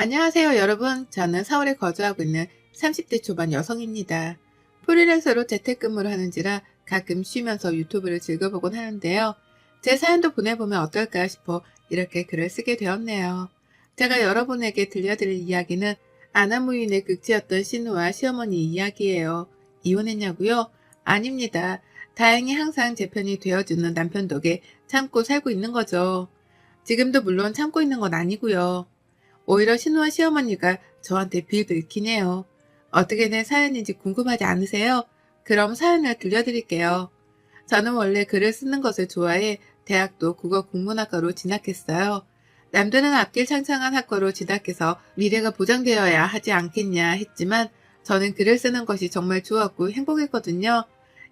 안녕하세요, 여러분. 저는 서울에 거주하고 있는 30대 초반 여성입니다. 프리랜서로 재택근무를 하는지라 가끔 쉬면서 유튜브를 즐겨보곤 하는데요. 제 사연도 보내보면 어떨까 싶어 이렇게 글을 쓰게 되었네요. 제가 여러분에게 들려드릴 이야기는 아나무인의 극치였던 신우와 시어머니 이야기예요. 이혼했냐고요? 아닙니다. 다행히 항상 제 편이 되어주는 남편 덕에 참고 살고 있는 거죠. 지금도 물론 참고 있는 건 아니고요. 오히려 신우와 시어머니가 저한테 빌빌 키네요. 어떻게 된 사연인지 궁금하지 않으세요? 그럼 사연을 들려드릴게요. 저는 원래 글을 쓰는 것을 좋아해 대학도 국어국문학과로 진학했어요. 남들은 앞길 창창한 학과로 진학해서 미래가 보장되어야 하지 않겠냐 했지만 저는 글을 쓰는 것이 정말 좋았고 행복했거든요.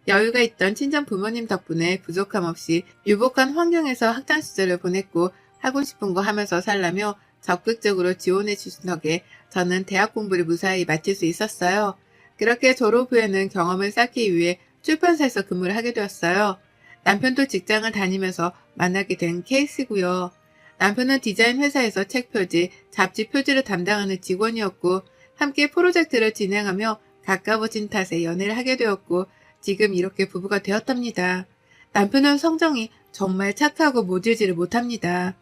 여유가 있던 친정 부모님 덕분에 부족함 없이 유복한 환경에서 학창 시절을 보냈고 하고 싶은 거 하면서 살라며 적극적으로 지원해 주신 덕에 저는 대학 공부를 무사히 마칠 수 있었어요. 그렇게 졸업 후에는 경험을 쌓기 위해 출판사에서 근무를 하게 되었어요. 남편도 직장을 다니면서 만나게 된 케이스고요. 남편은 디자인 회사에서 책 표지, 잡지 표지를 담당하는 직원이었고 함께 프로젝트를 진행하며 가까워진 탓에 연애를 하게 되었고 지금 이렇게 부부가 되었답니다. 남편은 성정이 정말 착하고 모질지를 못합니다.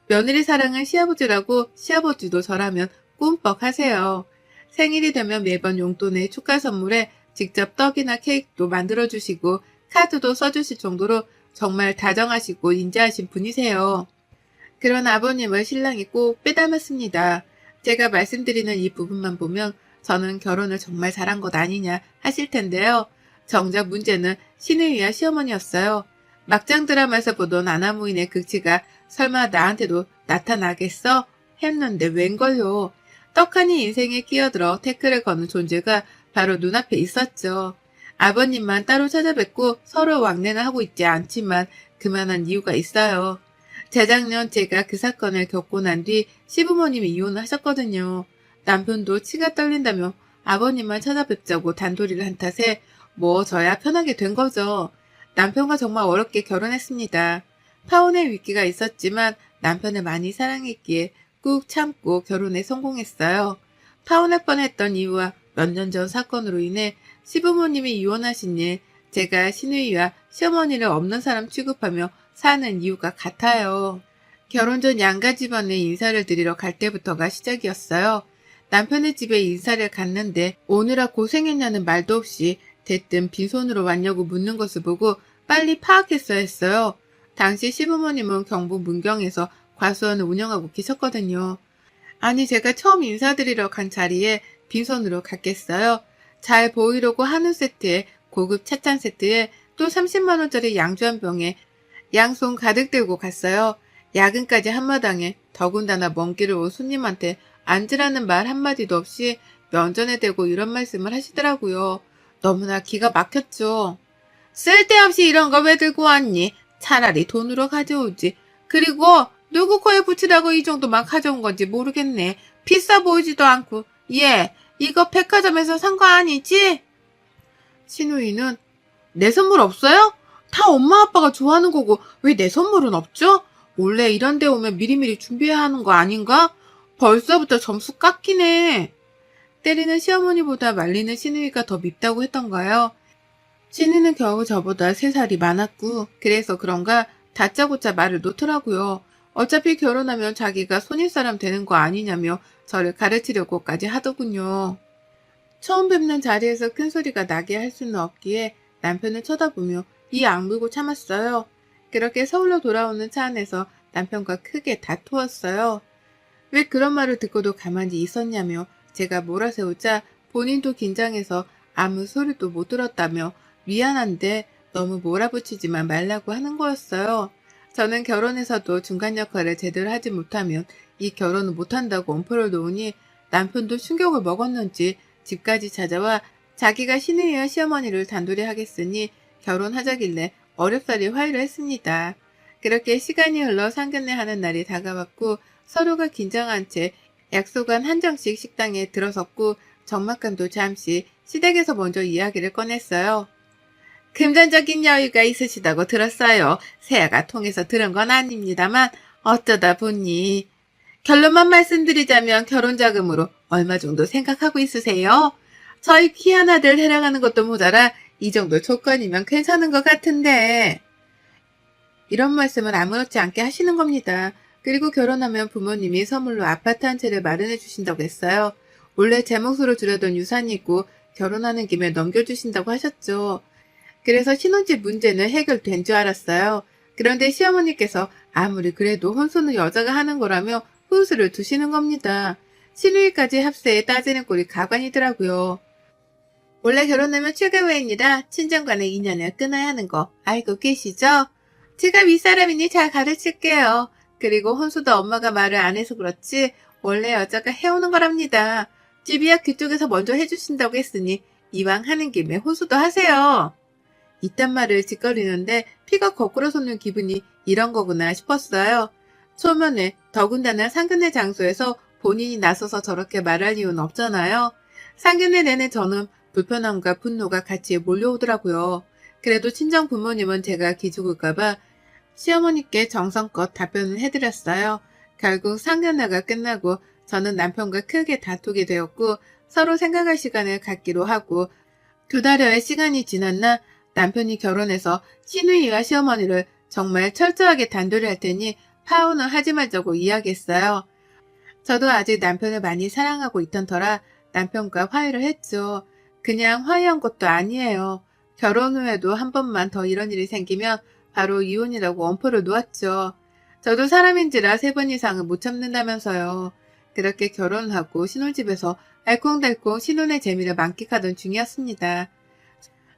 며느리 사랑은 시아버지라고 시아버지도 저라면 꿈뻑 하세요. 생일이 되면 매번 용돈에 축하 선물에 직접 떡이나 케이크도 만들어주시고 카드도 써주실 정도로 정말 다정하시고 인자하신 분이세요. 그런 아버님을 신랑이 꼭 빼닮았습니다. 제가 말씀드리는 이 부분만 보면 저는 결혼을 정말 잘한 것 아니냐 하실 텐데요. 정작 문제는 시누이와 시어머니였어요. 막장 드라마에서 보던 아나무인의 극치가 설마 나한테도 나타나겠어? 했는데 웬걸요. 떡하니 인생에 끼어들어 태클을 거는 존재가 바로 눈앞에 있었죠. 아버님만 따로 찾아뵙고 서로 왕래는 하고 있지 않지만 그만한 이유가 있어요. 재작년 제가 그 사건을 겪고 난 뒤 시부모님이 이혼을 하셨거든요. 남편도 치가 떨린다며 아버님만 찾아뵙자고 단도리를 한 탓에 뭐 저야 편하게 된 거죠. 남편과 정말 어렵게 결혼했습니다. 파혼의 위기가 있었지만 남편을 많이 사랑했기에 꾹 참고 결혼에 성공했어요. 파혼할 뻔했던 이유와 몇 년 전 사건으로 인해 시부모님이 이혼하신 일, 제가 시누이와 시어머니를 없는 사람 취급하며 사는 이유가 같아요. 결혼 전 양가 집안에 인사를 드리러 갈 때부터가 시작이었어요. 남편의 집에 인사를 갔는데 오느라 고생했냐는 말도 없이 대뜸 빈손으로 왔냐고 묻는 것을 보고 빨리 파악했어야 했어요. 당시 시부모님은 경북 문경에서 과수원을 운영하고 계셨거든요. 아니 제가 처음 인사드리러 간 자리에 빈손으로 갔겠어요. 잘 보이려고 한우 세트에 고급 찻잔 세트에 또 30만 원짜리 양주 한 병에 양손 가득 들고 갔어요. 야근까지 한마당에 더군다나 먼 길을 온 손님한테 앉으라는 말 한마디도 없이 면전에 대고 이런 말씀을 하시더라고요. 너무나 기가 막혔죠. 쓸데없이 이런 거 왜 들고 왔니? 차라리 돈으로 가져오지. 그리고 누구 코에 붙이라고 이 정도 막 가져온 건지 모르겠네. 비싸 보이지도 않고. 얘, 이거 백화점에서 산 거 아니지? 신우이는 내 선물 없어요? 다 엄마 아빠가 좋아하는 거고 왜 내 선물은 없죠? 원래 이런 데 오면 미리미리 준비해야 하는 거 아닌가? 벌써부터 점수 깎이네. 때리는 시어머니보다 말리는 신우이가 더 밉다고 했던가요? 신우는 겨우 저보다 3살이 많았고 그래서 그런가 다짜고짜 말을 놓더라고요. 어차피 결혼하면 자기가 손윗사람 되는 거 아니냐며 저를 가르치려고까지 하더군요. 처음 뵙는 자리에서 큰 소리가 나게 할 수는 없기에 남편을 쳐다보며 이 악물고 참았어요. 그렇게 서울로 돌아오는 차 안에서 남편과 크게 다투었어요. 왜 그런 말을 듣고도 가만히 있었냐며 제가 몰아세우자 본인도 긴장해서 아무 소리도 못 들었다며 미안한데 너무 몰아붙이지만 말라고 하는 거였어요. 저는 결혼해서도 중간 역할을 제대로 하지 못하면 이 결혼을 못한다고 엄포를 놓으니 남편도 충격을 먹었는지 집까지 찾아와 자기가 시누이와 시어머니를 단둘이 하겠으니 결혼하자길래 어렵사리 화해를 했습니다. 그렇게 시간이 흘러 상견례 하는 날이 다가왔고 서로가 긴장한 채 약속한 한정식 식당에 들어섰고 적막감도 잠시 시댁에서 먼저 이야기를 꺼냈어요. 금전적인 여유가 있으시다고 들었어요. 세아가 통해서 들은 건 아닙니다만 어쩌다 보니 결론만 말씀드리자면 결혼 자금으로 얼마 정도 생각하고 있으세요? 저희 귀한 아들 데려가는 것도 모자라 이 정도 조건이면 괜찮은 것 같은데. 이런 말씀을 아무렇지 않게 하시는 겁니다. 그리고 결혼하면 부모님이 선물로 아파트 한 채를 마련해 주신다고 했어요. 원래 제 몫으로 주려던 유산이 있고 결혼하는 김에 넘겨주신다고 하셨죠. 그래서 신혼집 문제는 해결된 줄 알았어요. 그런데 시어머니께서 아무리 그래도 혼수는 여자가 하는 거라며 훈수를 두시는 겁니다. 시누이까지 합세에 따지는 꼴이 가관이더라고요. 원래 결혼하면 출가외입니다. 친정간의 인연을 끊어야 하는 거 알고 계시죠? 제가 윗사람이니 잘 가르칠게요. 그리고 혼수도 엄마가 말을 안 해서 그렇지 원래 여자가 해오는 거랍니다. 집이야 그쪽에서 먼저 해주신다고 했으니 이왕 하는 김에 혼수도 하세요. 이딴 말을 짓거리는데 피가 거꾸로 솟는 기분이 이런 거구나 싶었어요. 초면에 더군다나 상견례 장소에서 본인이 나서서 저렇게 말할 이유는 없잖아요. 상견례 내내 저는 불편함과 분노가 같이 몰려오더라고요. 그래도 친정 부모님은 제가 기죽을까봐 시어머니께 정성껏 답변을 해드렸어요. 결국 상견례가 끝나고 저는 남편과 크게 다투게 되었고 서로 생각할 시간을 갖기로 하고 2달여의 시간이 지났나 남편이 결혼해서 시누이와 시어머니를 정말 철저하게 단도리 할 테니 파혼을 하지 말자고 이야기했어요. 저도 아직 남편을 많이 사랑하고 있던 터라 남편과 화해를 했죠. 그냥 화해한 것도 아니에요. 결혼 후에도 한 번만 더 이런 일이 생기면 바로 이혼이라고 엄포를 놓았죠. 저도 사람인지라 3번 이상은 못 참는다면서요. 그렇게 결혼하고 신혼집에서 알콩달콩 신혼의 재미를 만끽하던 중이었습니다.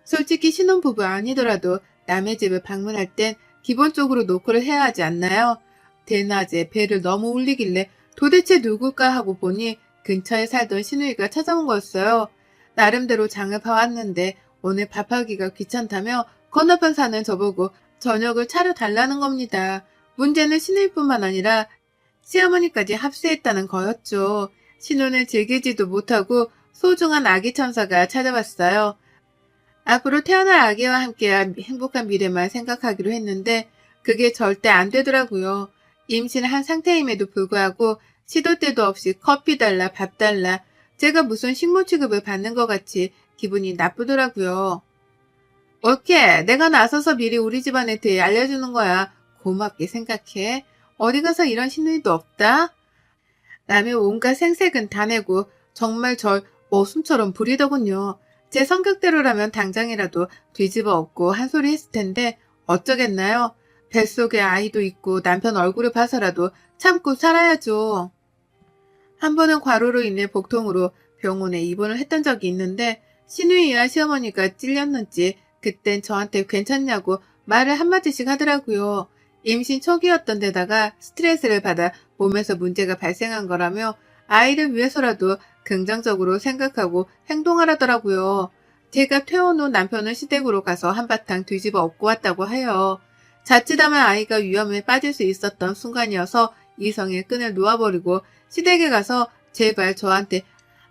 솔직히 신혼부부 아니더라도 남의 집을 방문할 땐 기본적으로 노크를 해야 하지 않나요? 대낮에 배를 너무 울리길래 도대체 누굴까 하고 보니 근처에 살던 시누이가 찾아온 거였어요. 나름대로 장을 봐왔는데 오늘 밥하기가 귀찮다며 건너편 사는 저보고 저녁을 차려달라는 겁니다. 문제는 시누이뿐만 아니라 시어머니까지 합세했다는 거였죠. 신혼을 즐기지도 못하고 소중한 아기 천사가 찾아왔어요. 앞으로 태어날 아기와 함께한 행복한 미래만 생각하기로 했는데 그게 절대 안 되더라고요. 임신을 한 상태임에도 불구하고 시도 때도 없이 커피 달라 밥 달라 제가 무슨 식모 취급을 받는 것 같이 기분이 나쁘더라고요. 옳게 내가 나서서 미리 우리 집안에 대해 알려주는 거야. 고맙게 생각해. 어디 가서 이런 시누이도 없다. 남의 온갖 생색은 다 내고 정말 절 머슴처럼 부리더군요. 제 성격대로라면 당장이라도 뒤집어 엎고 한 소리 했을 텐데 어쩌겠나요? 뱃속에 아이도 있고 남편 얼굴을 봐서라도 참고 살아야죠. 한 번은 과로로 인해 복통으로 병원에 입원을 했던 적이 있는데 시누이와 시어머니가 찔렸는지 그땐 저한테 괜찮냐고 말을 한마디씩 하더라고요. 임신 초기였던 데다가 스트레스를 받아 몸에서 문제가 발생한 거라며 아이를 위해서라도 긍정적으로 생각하고 행동하라더라고요. 제가 퇴원 후 남편은 시댁으로 가서 한바탕 뒤집어 엎고 왔다고 해요. 자칫하면 아이가 위험에 빠질 수 있었던 순간이어서 이성의 끈을 놓아버리고 시댁에 가서 제발 저한테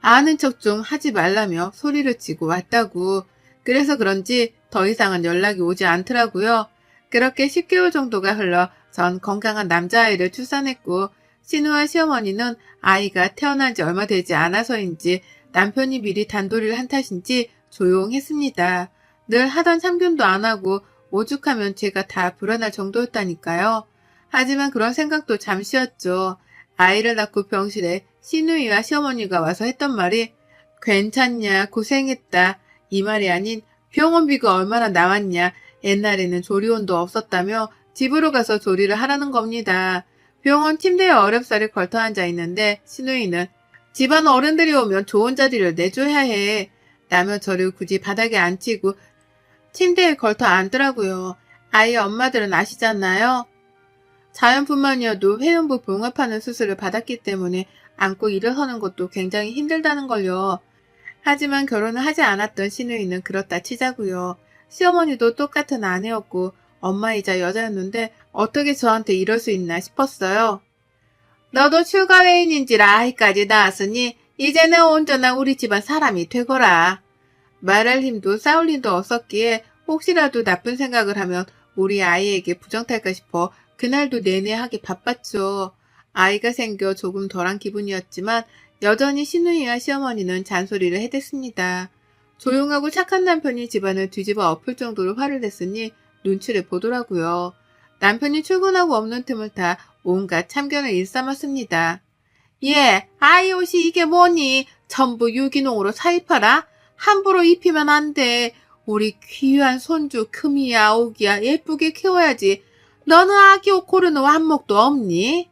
아는 척 좀 하지 말라며 소리를 치고 왔다고. 그래서 그런지 더 이상은 연락이 오지 않더라고요. 그렇게 10개월 정도가 흘러 전 건강한 남자아이를 출산했고 신우와 시어머니는 아이가 태어난 지 얼마 되지 않아서인지 남편이 미리 단도리를 한 탓인지 조용했습니다. 늘 하던 참견도 안 하고 오죽하면 제가 다 불안할 정도였다니까요. 하지만 그런 생각도 잠시였죠. 아이를 낳고 병실에 시누이와 시어머니가 와서 했던 말이 괜찮냐 고생했다 이 말이 아닌 병원비가 얼마나 나왔냐 옛날에는 조리원도 없었다며 집으로 가서 조리를 하라는 겁니다. 병원 침대에 어렵사리 걸터 앉아 있는데 시누이는 집안 어른들이 오면 좋은 자리를 내줘야 해 라며 저를 굳이 바닥에 앉히고 침대에 걸터 앉더라고요. 아이 엄마들은 아시잖아요. 자연뿐만이어도 회음부 봉합하는 수술을 받았기 때문에 안고 일어서는 것도 굉장히 힘들다는 걸요. 하지만 결혼을 하지 않았던 시누이는 그렇다 치자고요. 시어머니도 똑같은 아내였고 엄마이자 여자였는데 어떻게 저한테 이럴 수 있나 싶었어요. 너도 출가외인인지라 아이까지 낳았으니 이제는 온전한 우리 집안 사람이 되거라. 말할 힘도 싸울 힘도 없었기에 혹시라도 나쁜 생각을 하면 우리 아이에게 부정탈까 싶어 그날도 내내 하기 바빴죠. 아이가 생겨 조금 덜한 기분이었지만 여전히 시누이와 시어머니는 잔소리를 해댔습니다. 조용하고 착한 남편이 집안을 뒤집어 엎을 정도로 화를 냈으니 눈치를 보더라고요. 남편이 출근하고 없는 틈을 타 온갖 참견을 일삼았습니다. 예, 아이 옷이 이게 뭐니? 전부 유기농으로 사입하라? 함부로 입히면 안 돼. 우리 귀한 손주 금이야 오기야 예쁘게 키워야지. 너는 아기 옷 고르는 완목도 없니?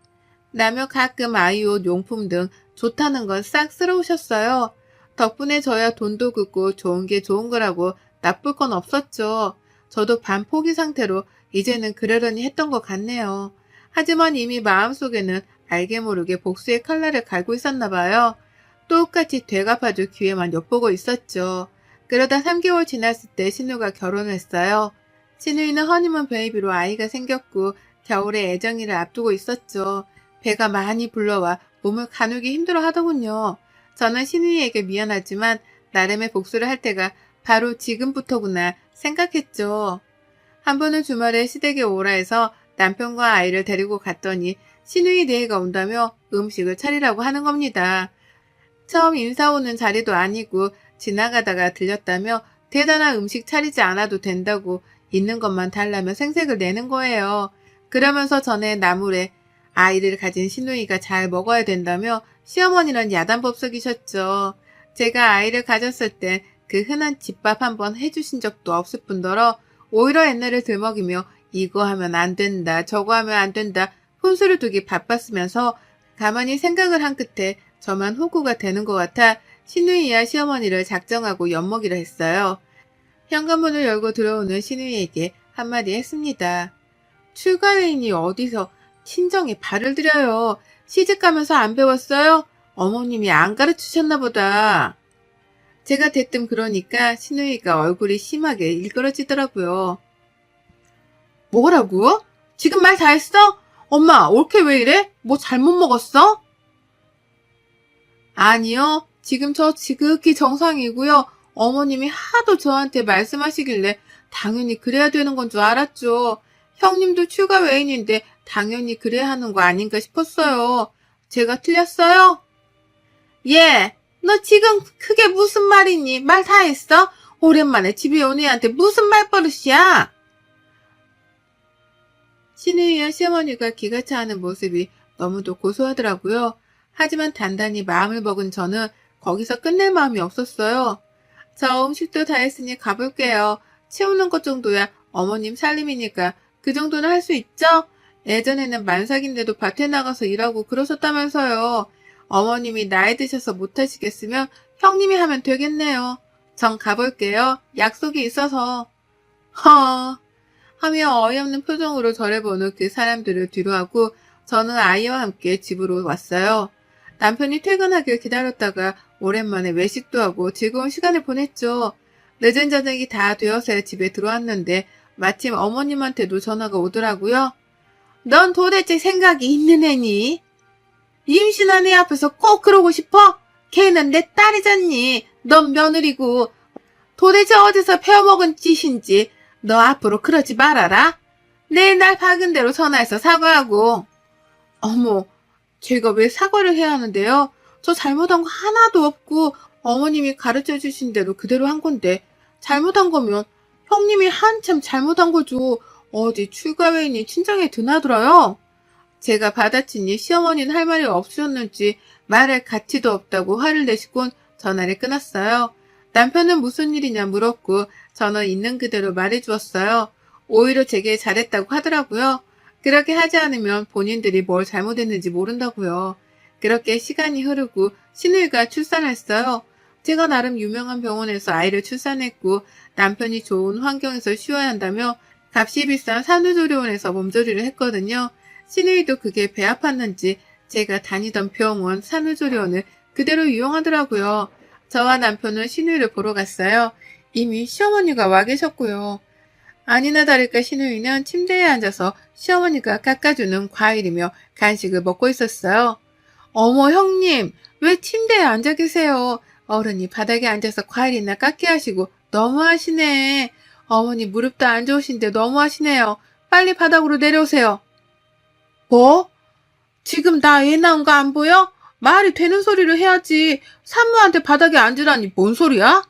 라며 가끔 아이 옷 용품 등 좋다는 건 싹 쓸어오셨어요. 덕분에 저야 돈도 긋고 좋은 게 좋은 거라고 나쁠 건 없었죠. 저도 반포기 상태로 이제는 그러려니 했던 것 같네요. 하지만 이미 마음속에는 알게 모르게 복수의 칼날을 갈고 있었나 봐요. 똑같이 되갚아줄 기회만 엿보고 있었죠. 그러다 3개월 지났을 때 신우가 결혼을 했어요. 신우이는 허니문 베이비로 아이가 생겼고 겨울에 애정이를 앞두고 있었죠. 배가 많이 불러와 몸을 가누기 힘들어 하더군요. 저는 신우이에게 미안하지만 나름의 복수를 할 때가 바로 지금부터구나 생각했죠. 한 번은 주말에 시댁에 오라 해서 남편과 아이를 데리고 갔더니 신우이 네가 온다며 음식을 차리라고 하는 겁니다. 처음 인사 오는 자리도 아니고 지나가다가 들렸다며 대단한 음식 차리지 않아도 된다고 있는 것만 달라며 생색을 내는 거예요. 그러면서 전에 나물에 아이를 가진 시누이가 잘 먹어야 된다며 시어머니는 야단법석이셨죠. 제가 아이를 가졌을 때 그 흔한 집밥 한번 해주신 적도 없을 뿐더러 오히려 옛날을 들먹이며 이거 하면 안 된다 저거 하면 안 된다 혼수를 두기 바빴으면서 가만히 생각을 한 끝에 저만 호구가 되는 것 같아 시누이와 시어머니를 작정하고 엿먹이려 했어요. 현관문을 열고 들어오는 시누이에게 한마디 했습니다. 출가회인이 어디서 친정에 발을 들여요. 시집가면서 안 배웠어요? 어머님이 안 가르치셨나 보다. 제가 대뜸 그러니까 시누이가 얼굴이 심하게 일그러지더라고요. 뭐라고? 지금 말 다 했어? 엄마 올케 왜 이래? 뭐 잘못 먹었어? 아니요. 지금 저 지극히 정상이고요. 어머님이 하도 저한테 말씀하시길래 당연히 그래야 되는 건 줄 알았죠. 형님도 출가 외인인데 당연히 그래야 하는 거 아닌가 싶었어요. 제가 틀렸어요? 예. 너 지금 그게 무슨 말이니? 말 다 했어? 오랜만에 집에 온 애한테 무슨 말버릇이야? 시누이와 시어머니가 기가 차하는 모습이 너무도 고소하더라고요. 하지만 단단히 마음을 먹은 저는 거기서 끝낼 마음이 없었어요. 저 음식도 다 했으니 가볼게요. 치우는 것 정도야 어머님 살림이니까 그 정도는 할 수 있죠? 예전에는 만삭인데도 밭에 나가서 일하고 그러셨다면서요. 어머님이 나이 드셔서 못하시겠으면 형님이 하면 되겠네요. 전 가볼게요. 약속이 있어서. 허 하며 어이없는 표정으로 저를 보는 그 사람들을 뒤로하고 저는 아이와 함께 집으로 왔어요. 남편이 퇴근하길 기다렸다가 오랜만에 외식도 하고 즐거운 시간을 보냈죠. 늦은 저녁이 다 되어서야 집에 들어왔는데 마침 어머님한테도 전화가 오더라고요. 넌 도대체 생각이 있는 애니? 임신한 애 앞에서 꼭 그러고 싶어? 걔는 내 딸이잖니. 넌 며느리고. 도대체 어디서 배워먹은 짓인지 너 앞으로 그러지 말아라. 내일 날 박은 대로 전화해서 사과하고. 어머, 제가 왜 사과를 해야 하는데요? 저 잘못한 거 하나도 없고 어머님이 가르쳐 주신 대로 그대로 한 건데 잘못한 거면 형님이 한참 잘못한 거죠. 어디 출가회인이 친정에 드나들어요? 제가 받아치니 시어머니는 할 말이 없으셨는지 말할 가치도 없다고 화를 내시곤 전화를 끊었어요. 남편은 무슨 일이냐 물었고 저는 있는 그대로 말해주었어요. 오히려 제게 잘했다고 하더라고요. 그렇게 하지 않으면 본인들이 뭘 잘못했는지 모른다고요. 그렇게 시간이 흐르고 시누이가 출산했어요. 제가 나름 유명한 병원에서 아이를 출산했고 남편이 좋은 환경에서 쉬어야 한다며 값이 비싼 산후조리원에서 몸조리를 했거든요. 시누이도 그게 배 아팠는지 제가 다니던 병원 산후조리원을 그대로 이용하더라고요. 저와 남편은 시누이를 보러 갔어요. 이미 시어머니가 와 계셨고요. 아니나 다를까 시누이는 침대에 앉아서 시어머니가 깎아주는 과일이며 간식을 먹고 있었어요. 어머 형님, 왜 침대에 앉아 계세요? 어른이 바닥에 앉아서 과일이나 깎게 하시고 너무하시네. 어머니 무릎도 안 좋으신데 너무하시네요. 빨리 바닥으로 내려오세요. 뭐? 지금 나 애 낳은 거 안 보여? 말이 되는 소리를 해야지. 산모한테 바닥에 앉으라니 뭔 소리야?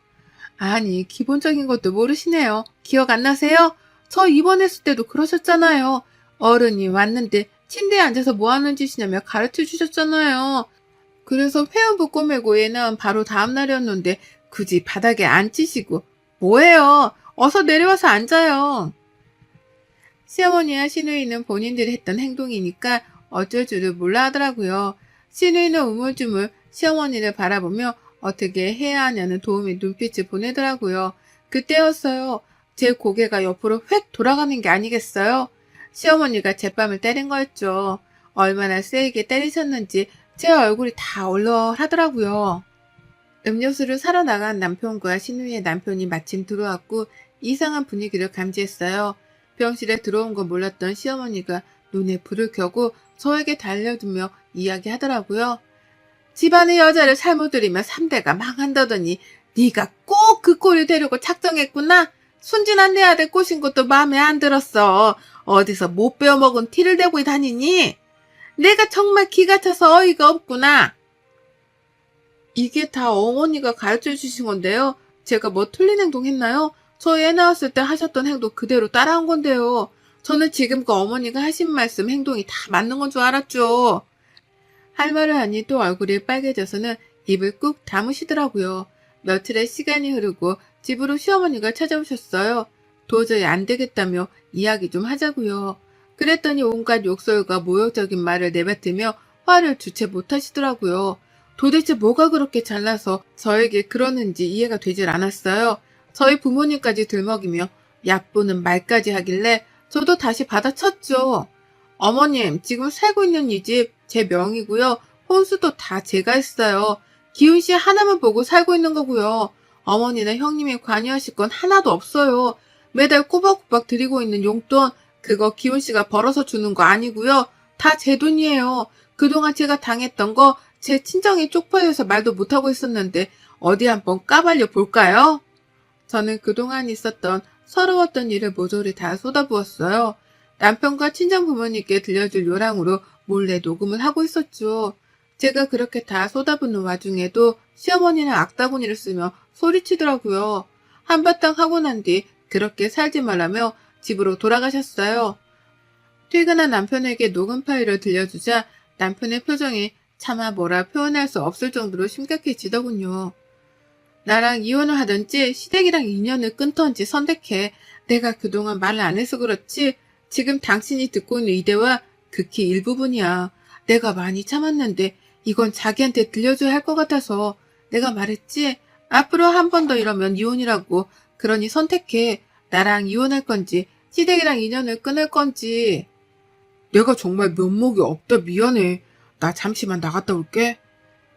아니, 기본적인 것도 모르시네요. 기억 안 나세요? 저 입원했을 때도 그러셨잖아요. 어른이 왔는데 침대에 앉아서 뭐 하는 짓이냐며 가르쳐 주셨잖아요. 그래서 회원부 꼬매고 애 낳은 바로 다음 날이었는데 굳이 바닥에 앉히시고 뭐예요? 어서 내려와서 앉아요. 시어머니와 시누이는 본인들이 했던 행동이니까 어쩔 줄을 몰라 하더라고요. 시누이는 우물쭈물 시어머니를 바라보며 어떻게 해야 하냐는 도움의 눈빛을 보내더라고요. 그때였어요. 제 고개가 옆으로 휙 돌아가는 게 아니겠어요? 시어머니가 제 뺨을 때린 거였죠. 얼마나 세게 때리셨는지 제 얼굴이 다 얼얼하더라고요. 음료수를 사러 나간 남편과 시누이의 남편이 마침 들어왔고 이상한 분위기를 감지했어요. 병실에 들어온 건 몰랐던 시어머니가 눈에 불을 켜고 저에게 달려들며 이야기하더라고요. 집안의 여자를 잘못 들이면 3대가 망한다더니 네가 꼭 그 꼴을 되려고 작정했구나. 순진한 내 아들 꼬신 것도 마음에 안 들었어. 어디서 못 배워먹은 티를 대고 다니니? 내가 정말 기가 차서 어이가 없구나. 이게 다 어머니가 가르쳐 주신 건데요. 제가 뭐 틀린 행동 했나요? 저 애 낳았을 때 하셨던 행동 그대로 따라한 건데요. 저는 지금껏 어머니가 하신 말씀, 행동이 다 맞는 건 줄 알았죠. 할 말을 하니 또 얼굴이 빨개져서는 입을 꾹 다무시더라고요. 며칠의 시간이 흐르고 집으로 시어머니가 찾아오셨어요. 도저히 안 되겠다며 이야기 좀 하자고요. 그랬더니 온갖 욕설과 모욕적인 말을 내뱉으며 화를 주체 못하시더라고요. 도대체 뭐가 그렇게 잘나서 저에게 그러는지 이해가 되질 않았어요. 저희 부모님까지 들먹이며 얕보는 말까지 하길래 저도 다시 받아쳤죠. 어머님, 지금 살고 있는 이 집 제 명이고요. 혼수도 다 제가 했어요. 기훈 씨 하나만 보고 살고 있는 거고요. 어머니나 형님이 관여하실 건 하나도 없어요. 매달 꼬박꼬박 드리고 있는 용돈, 그거 기훈 씨가 벌어서 주는 거 아니고요. 다 제 돈이에요. 그동안 제가 당했던 거 제 친정이 쪽팔려서 말도 못하고 있었는데 어디 한번 까발려 볼까요? 저는 그동안 있었던 서러웠던 일을 모조리 다 쏟아부었어요. 남편과 친정 부모님께 들려줄 요랑으로 몰래 녹음을 하고 있었죠. 제가 그렇게 다 쏟아붓는 와중에도 시어머니는 악다구니를 쓰며 소리치더라고요. 한바탕 하고 난 뒤 그렇게 살지 말라며 집으로 돌아가셨어요. 퇴근한 남편에게 녹음 파일을 들려주자 남편의 표정이 차마 뭐라 표현할 수 없을 정도로 심각해지더군요. 나랑 이혼을 하든지 시댁이랑 인연을 끊던지 선택해. 내가 그동안 말을 안 해서 그렇지 지금 당신이 듣고 있는 이 대화 극히 일부분이야. 내가 많이 참았는데 이건 자기한테 들려줘야 할 것 같아서 내가 말했지. 앞으로 한 번 더 이러면 이혼이라고. 그러니 선택해. 나랑 이혼할 건지 시댁이랑 인연을 끊을 건지. 내가 정말 면목이 없다 미안해. 나 잠시만 나갔다 올게.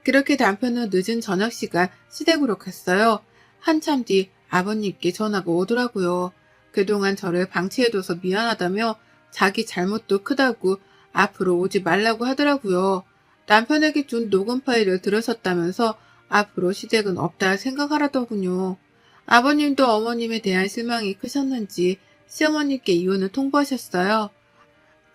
그렇게 남편은 늦은 저녁 시간 시댁으로 갔어요. 한참 뒤 아버님께 전화가 오더라고요. 그동안 저를 방치해둬서 미안하다며 자기 잘못도 크다고 앞으로 오지 말라고 하더라고요. 남편에게 준 녹음 파일을 들으셨다면서 앞으로 시댁은 없다 생각하라더군요. 아버님도 어머님에 대한 실망이 크셨는지 시어머님께 이혼을 통보하셨어요.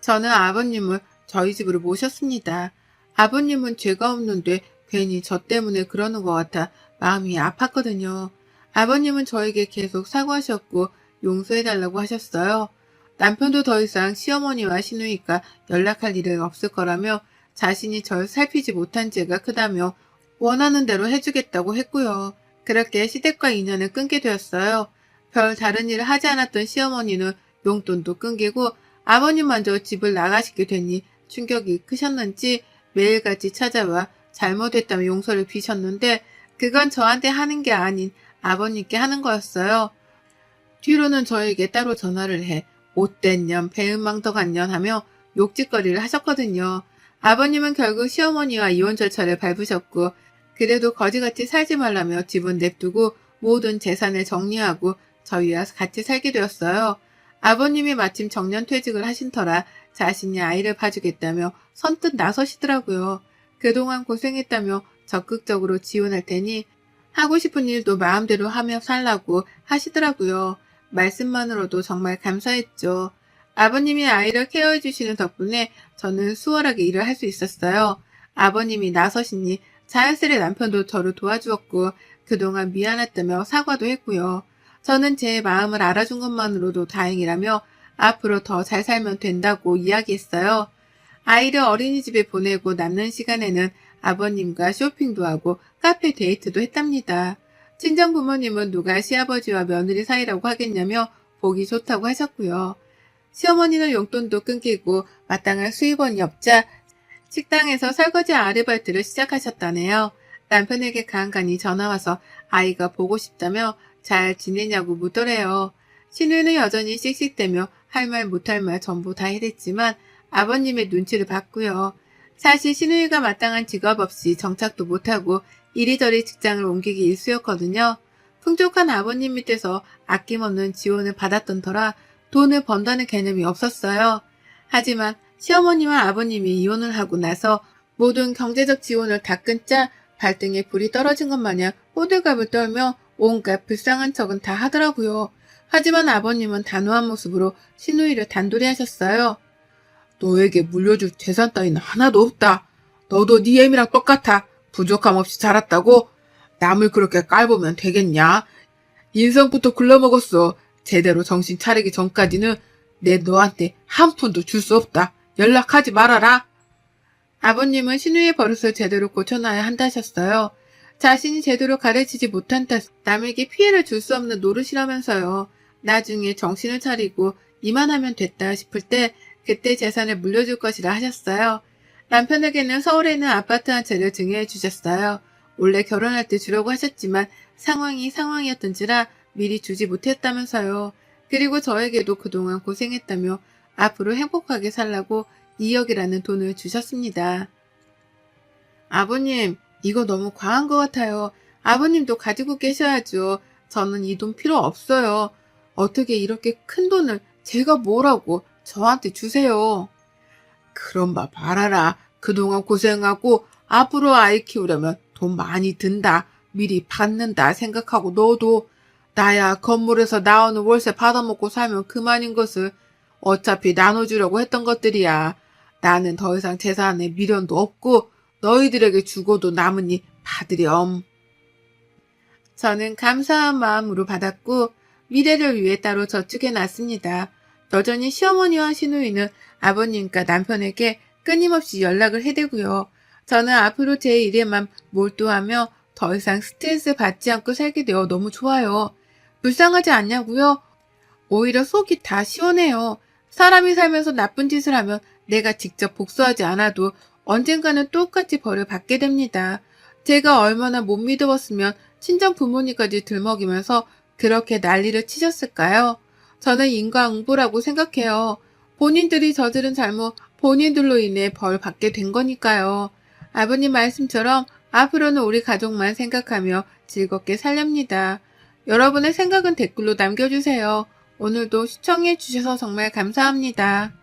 저는 아버님을 저희 집으로 모셨습니다. 아버님은 죄가 없는데 괜히 저 때문에 그러는 것 같아 마음이 아팠거든요. 아버님은 저에게 계속 사과하셨고 용서해달라고 하셨어요. 남편도 더 이상 시어머니와 시누이가 연락할 일은 없을 거라며 자신이 절 살피지 못한 죄가 크다며 원하는 대로 해주겠다고 했고요. 그렇게 시댁과 인연을 끊게 되었어요. 별 다른 일을 하지 않았던 시어머니는 용돈도 끊기고 아버님마저 집을 나가시게 되니 충격이 크셨는지 매일같이 찾아와 잘못했다며 용서를 비셨는데 그건 저한테 하는 게 아닌 아버님께 하는 거였어요. 뒤로는 저에게 따로 전화를 해 못된 년, 배은망덕한 년 하며 욕짓거리를 하셨거든요. 아버님은 결국 시어머니와 이혼 절차를 밟으셨고 그래도 거지같이 살지 말라며 집은 냅두고 모든 재산을 정리하고 저희와 같이 살게 되었어요. 아버님이 마침 정년퇴직을 하신 터라 자신이 아이를 봐주겠다며 선뜻 나서시더라고요. 그동안 고생했다며 적극적으로 지원할 테니 하고 싶은 일도 마음대로 하며 살라고 하시더라고요. 말씀만으로도 정말 감사했죠. 아버님이 아이를 케어해 주시는 덕분에 저는 수월하게 일을 할 수 있었어요. 아버님이 나서시니 자연스레 남편도 저를 도와주었고 그동안 미안했다며 사과도 했고요. 저는 제 마음을 알아준 것만으로도 다행이라며 앞으로 더 잘 살면 된다고 이야기했어요. 아이를 어린이집에 보내고 남는 시간에는 아버님과 쇼핑도 하고 카페 데이트도 했답니다. 친정 부모님은 누가 시아버지와 며느리 사이라고 하겠냐며 보기 좋다고 하셨고요. 시어머니는 용돈도 끊기고 마땅한 수입원이 없자 식당에서 설거지 아르바이트를 시작하셨다네요. 남편에게 간간히 전화와서 아이가 보고 싶다며 잘 지내냐고 묻더래요. 신우는 여전히 씩씩대며 할 말 못할 말 전부 다 해댔지만 아버님의 눈치를 봤고요. 사실 신우이가 마땅한 직업 없이 정착도 못하고 이리저리 직장을 옮기기 일쑤였거든요. 풍족한 아버님 밑에서 아낌없는 지원을 받았던 터라 돈을 번다는 개념이 없었어요. 하지만 시어머니와 아버님이 이혼을 하고 나서 모든 경제적 지원을 다 끊자 발등에 불이 떨어진 것 마냥 호들갑을 떨며 온갖 불쌍한 척은 다 하더라고요. 하지만 아버님은 단호한 모습으로 시누이를 단돌이 하셨어요. 너에게 물려줄 재산 따위는 하나도 없다. 너도 네 애미랑 똑같아. 부족함 없이 자랐다고? 남을 그렇게 깔보면 되겠냐? 인성부터 굴러먹었어. 제대로 정신 차리기 전까지는 내 너한테 한 푼도 줄 수 없다. 연락하지 말아라. 아버님은 신우의 버릇을 제대로 고쳐놔야 한다셨어요. 자신이 제대로 가르치지 못한 탓 남에게 피해를 줄 수 없는 노릇이라면서요. 나중에 정신을 차리고 이만하면 됐다 싶을 때 그때 재산을 물려줄 것이라 하셨어요. 남편에게는 서울에 있는 아파트 한 채를 증여해 주셨어요. 원래 결혼할 때 주려고 하셨지만 상황이 상황이었던지라 미리 주지 못했다면서요. 그리고 저에게도 그동안 고생했다며 앞으로 행복하게 살라고 2억이라는 돈을 주셨습니다. 아버님, 이거 너무 과한 것 같아요. 아버님도 가지고 계셔야죠. 저는 이 돈 필요 없어요. 어떻게 이렇게 큰 돈을 제가 뭐라고 저한테 주세요. 그럼 봐라. 그동안 고생하고 앞으로 아이 키우려면 돈 많이 든다. 미리 받는다 생각하고 너도 나야 건물에서 나오는 월세 받아먹고 살면 그만인 것을 어차피 나눠주려고 했던 것들이야. 나는 더 이상 재산에 미련도 없고 너희들에게 주고도 남으니 받으렴. 저는 감사한 마음으로 받았고 미래를 위해 따로 저축해놨습니다. 여전히 시어머니와 시누이는 아버님과 남편에게 끊임없이 연락을 해대고요. 저는 앞으로 제 일에만 몰두하며 더 이상 스트레스 받지 않고 살게 되어 너무 좋아요. 불쌍하지 않냐고요? 오히려 속이 다 시원해요. 사람이 살면서 나쁜 짓을 하면 내가 직접 복수하지 않아도 언젠가는 똑같이 벌을 받게 됩니다. 제가 얼마나 못 믿어봤으면 친정 부모님까지 들먹이면서 그렇게 난리를 치셨을까요? 저는 인과응보라고 생각해요. 본인들이 저지른 잘못 본인들로 인해 벌 받게 된 거니까요. 아버님 말씀처럼 앞으로는 우리 가족만 생각하며 즐겁게 살렵니다. 여러분의 생각은 댓글로 남겨주세요. 오늘도 시청해주셔서 정말 감사합니다.